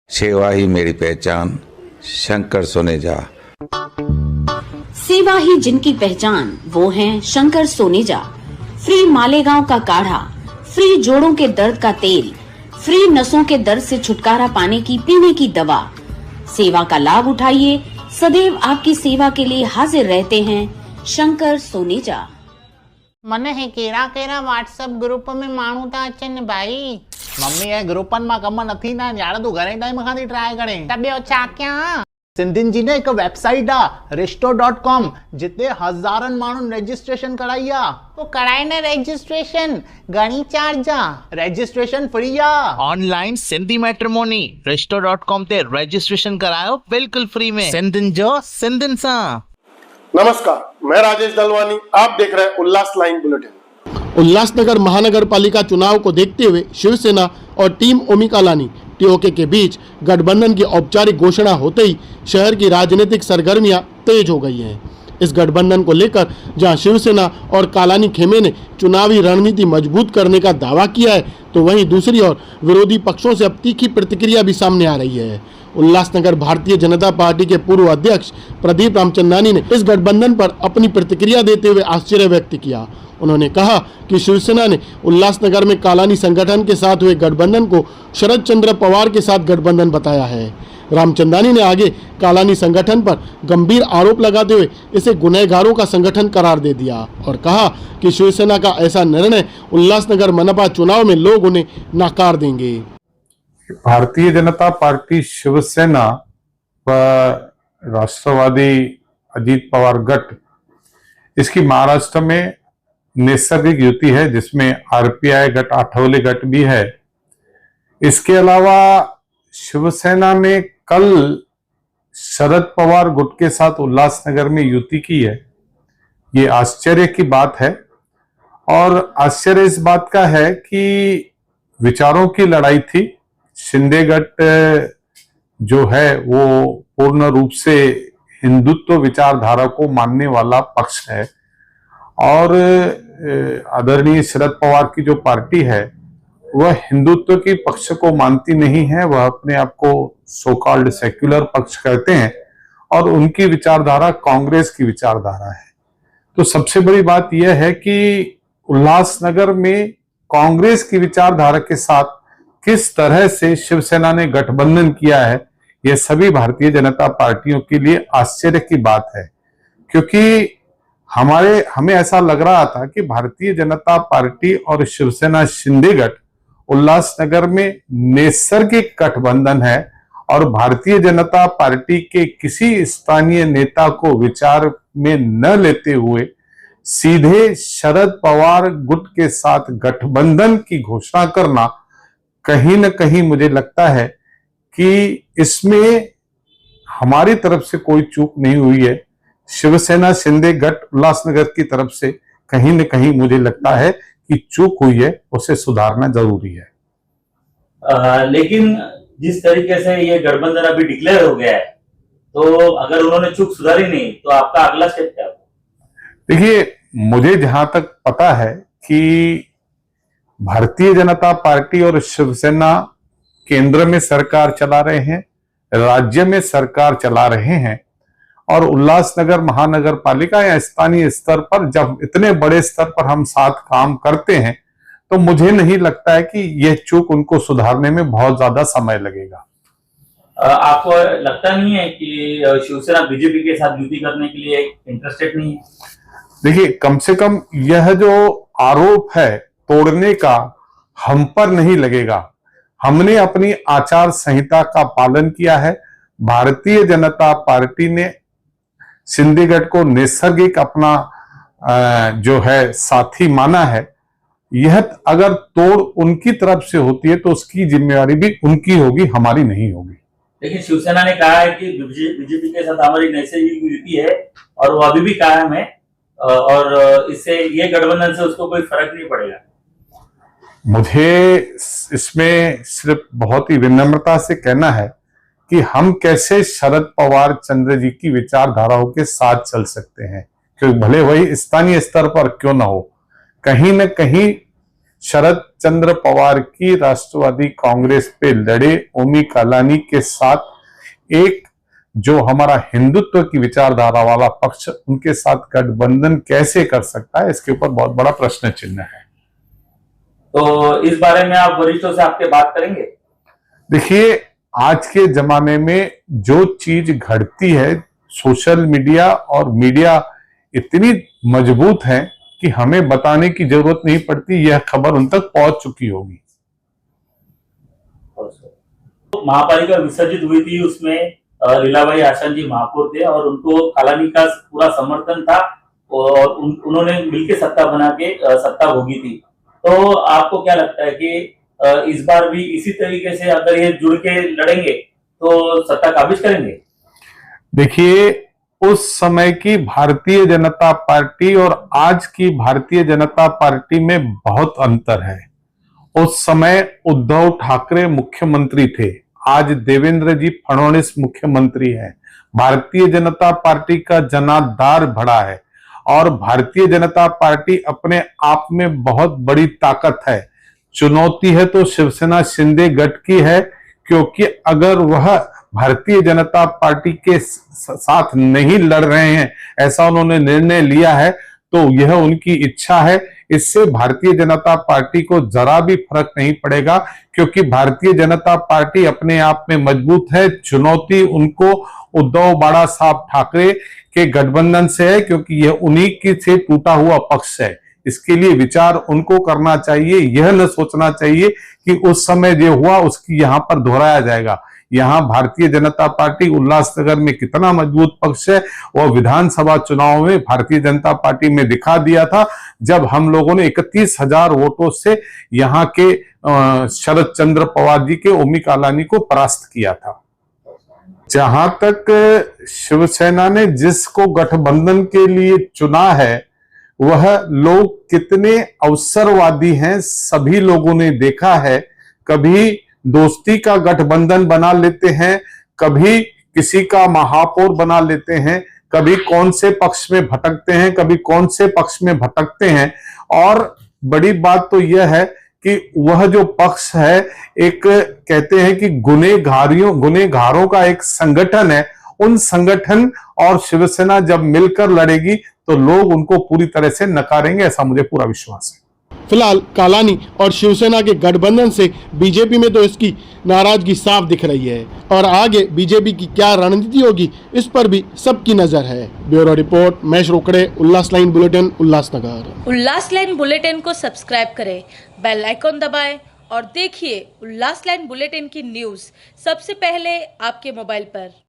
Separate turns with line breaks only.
सेवा ही मेरी पहचान, शंकर सोनेजा।
सेवा ही जिनकी पहचान, वो हैं शंकर सोनेजा। फ्री मालेगांव का काढ़ा, फ्री जोड़ों के दर्द का तेल, फ्री नसों के दर्द से छुटकारा पाने की पीने की दवा। सेवा का लाभ उठाइए, सदैव आपकी सेवा के लिए हाजिर रहते हैं शंकर सोनेजा।
મને હે કેરા કેરા WhatsApp ગ્રુપ में माण्हू था अचनि भाई। मम्मी ये ग्रुपन में कम नथी ना यार तू घणे टाइम खां थी ट्राई करे त ॿियो छा कयां। सिंधियुनि जी न हिकु वेबसाइट आहे resto.com जिते हज़ारनि माण्हुनि रजिस्ट्रेशन कराई आहे। तो कराए न रजिस्ट्रेशन, घणी चार्ज आहे? रजिस्ट्रेशन फ्री आहे।
ऑनलाइन सिंधी मैट्रिमोनी resto.com ते रजिस्ट्रेशन करायो बिल्कुल फ्री में। सिंधियुनि जो सिंधियुनि सां।
नमस्कार, मैं राजेश दलवानी, आप देख रहे हैं उल्लास लाइन बुलेटिन।
उल्लासनगर महानगर पालिका चुनाव को देखते हुए शिवसेना और टीम ओमी कालानी टीओके के बीच गठबंधन की औपचारिक घोषणा होते ही शहर की राजनीतिक सरगर्मियां तेज हो गई हैं। इस गठबंधन को लेकर जहां शिवसेना और कालानी खेमे ने चुनावी रणनीति मजबूत करने का दावा किया है, तो वहीं दूसरी ओर विरोधी पक्षों से अब तीखी प्रतिक्रिया भी सामने आ रही है। उल्लासनगर भारतीय जनता पार्टी के पूर्व अध्यक्ष प्रदीप रामचंदानी ने इस गठबंधन पर अपनी प्रतिक्रिया देते हुए आश्चर्य व्यक्त किया। उन्होंने कहा कि शिवसेना ने उल्लासनगर में कालानी संगठन के साथ हुए गठबंधन को शरद चंद्र पवार के साथ गठबंधन बताया है। रामचंदानी ने आगे कालानी संगठन पर गंभीर आरोप लगाते हुए इसे गुनहगारों का संगठन करार दे दिया और कहा कि शिवसेना का ऐसा निर्णय उल्लासनगर मनपा चुनाव में लोग उन्हें नाकार देंगे।
भारतीय जनता पार्टी शिवसेना व राष्ट्रवादी अजीत पवार गठ, इसकी महाराष्ट्र में नैसर्गिक युति है जिसमें आरपीआई गठ, आठवले गठ भी है। इसके अलावा शिवसेना ने कल शरद पवार गुट के साथ उल्लासनगर में युति की है। ये आश्चर्य की बात है और आश्चर्य इस बात का है कि विचारों की लड़ाई थी। शिंदे गठ जो है वो पूर्ण रूप से हिंदुत्व विचारधारा को मानने वाला पक्ष है और आदरणीय शरद पवार की जो पार्टी है वह हिंदुत्व की पक्ष को मानती नहीं है। वह अपने आप को सो कॉल्ड सेक्युलर पक्ष कहते हैं और उनकी विचारधारा कांग्रेस की विचारधारा है। तो सबसे बड़ी बात यह है कि उल्लासनगर में कांग्रेस की विचारधारा के साथ किस तरह से शिवसेना ने गठबंधन किया है, यह सभी भारतीय जनता पार्टियों के लिए आश्चर्य की बात है। क्योंकि हमें ऐसा लग रहा था कि भारतीय जनता पार्टी और शिवसेना शिंदे गठ उल्लासनगर में नैसर्गिक गठबंधन है और भारतीय जनता पार्टी के किसी स्थानीय नेता को विचार में न लेते हुए सीधे शरद पवार गुट के साथ गठबंधन की घोषणा करना कहीं न कहीं मुझे लगता है कि इसमें हमारी तरफ से कोई चूक नहीं हुई है। शिवसेना शिंदे गठ उल्लासनगर की तरफ से कहीं न कहीं मुझे लगता है कि चूक हुई है, उसे सुधारना जरूरी है।
लेकिन जिस तरीके से ये गठबंधन अभी डिक्लेयर हो गया है, तो अगर उन्होंने चूक सुधारी नहीं तो आपका अगला स्टेप क्या होगा?
देखिए, मुझे जहां तक पता है कि भारतीय जनता पार्टी और शिवसेना केंद्र में सरकार चला रहे हैं, राज्य में सरकार चला रहे हैं और उल्लासनगर महानगर पालिका या स्थानीय स्तर पर जब इतने बड़े स्तर पर हम साथ काम करते हैं तो मुझे नहीं लगता है कि यह चूक उनको सुधारने में बहुत ज्यादा समय लगेगा।
आपको लगता नहीं है कि शिवसेना बीजेपी के साथ युति करने के लिए इंटरेस्टेड नहीं है?
देखिए, कम से कम यह जो आरोप है तोड़ने का हम पर नहीं लगेगा। हमने अपनी आचार संहिता का पालन किया है। भारतीय जनता पार्टी ने शिंदे गठ को नैसर्गिक अपना जो है साथी माना है। यह अगर तोड़ उनकी तरफ से होती है तो उसकी जिम्मेवारी भी उनकी होगी, हमारी नहीं होगी।
लेकिन शिवसेना ने कहा है कि बीजेपी के साथ हमारी नैसर्गिक युति है और वो अभी भी कायम है और इससे ये गठबंधन से उसको कोई फर्क नहीं पड़ेगा।
मुझे इसमें सिर्फ बहुत ही विनम्रता से कहना है कि हम कैसे शरद पवार चंद्र जी की विचारधाराओं के साथ चल सकते हैं, क्योंकि भले वही स्थानीय स्तर पर क्यों ना हो, कहीं न कहीं शरद चंद्र पवार की राष्ट्रवादी कांग्रेस पे लड़े ओमी कालानी के साथ एक जो हमारा हिंदुत्व की विचारधारा वाला पक्ष उनके साथ गठबंधन कैसे कर सकता है, इसके ऊपर बहुत बड़ा प्रश्न चिन्ह है।
तो इस बारे में आप वरिष्ठों से आपके बात करेंगे?
देखिए, आज के जमाने में जो चीज घटती है, सोशल मीडिया और मीडिया इतनी मजबूत है कि हमें बताने की जरूरत नहीं पड़ती, यह खबर उन तक पहुंच चुकी होगी।
महापालिका विसर्जित हुई थी, उसमें लीलाबाई आशान जी महापौर थे और उनको कालानी का पूरा समर्थन था और उन्होंने मिलकर सत्ता बना के सत्ता भोगी थी। तो आपको क्या लगता है कि इस बार भी इसी तरीके से अगर ये जुड़ के लड़ेंगे तो सत्ता काबिज करेंगे?
देखिए, उस समय की भारतीय जनता पार्टी और आज की भारतीय जनता पार्टी में बहुत अंतर है। उस समय उद्धव ठाकरे मुख्यमंत्री थे, आज देवेंद्र जी फडणवीस मुख्यमंत्री हैं। भारतीय जनता पार्टी का जनाधार बढ़ा है और भारतीय जनता पार्टी अपने आप में बहुत बड़ी ताकत है। चुनौती है तो शिवसेना शिंदे गठ की है, क्योंकि अगर वह भारतीय जनता पार्टी के साथ नहीं लड़ रहे हैं, ऐसा उन्होंने निर्णय लिया है, तो यह उनकी इच्छा है। इससे भारतीय जनता पार्टी को जरा भी फर्क नहीं पड़ेगा, क्योंकि भारतीय जनता पार्टी अपने आप में मजबूत है। चुनौती उनको उद्धव बाड़ा साहब ठाकरे के गठबंधन से है, क्योंकि यह उन्हीं की से टूटा हुआ पक्ष है। इसके लिए विचार उनको करना चाहिए, यह न सोचना चाहिए कि उस समय जो हुआ उसकी यहां पर दोहराया जाएगा। यहां भारतीय जनता पार्टी उल्लासनगर में कितना मजबूत पक्ष है, वह विधानसभा चुनाव में भारतीय जनता पार्टी में दिखा दिया था, जब हम लोगों ने 31,000 वोटों से यहां के शरद चंद्र पवार जी के ओमी कालानी को परास्त किया था। जहां तक शिवसेना ने जिसको गठबंधन के लिए चुना है, वह लोग कितने अवसरवादी हैं, सभी लोगों ने देखा है। कभी दोस्ती का गठबंधन बना लेते हैं, कभी किसी का महापौर बना लेते हैं, कभी कौन से पक्ष में भटकते हैं, कभी कौन से पक्ष में भटकते हैं। और बड़ी बात तो यह है कि वह जो पक्ष है, एक कहते हैं कि गुनेगारों का एक संगठन है। उन संगठन और शिवसेना जब मिलकर लड़ेगी तो लोग उनको पूरी तरह से नकारेंगे, ऐसा मुझे पूरा विश्वास है।
फिलहाल कालानी और शिवसेना के गठबंधन से बीजेपी में तो इसकी नाराजगी साफ दिख रही है, और आगे बीजेपी की क्या रणनीति होगी इस पर भी सबकी नजर है। ब्यूरो रिपोर्ट, महेश रोकड़े, उल्लास लाइन बुलेटिन, उल्लासनगर।
उल्लास लाइन बुलेटिन को सब्सक्राइब करें, बेल आइकॉन दबाएं और देखिए उल्लास लाइन बुलेटिन की न्यूज सबसे पहले आपके मोबाइल पर।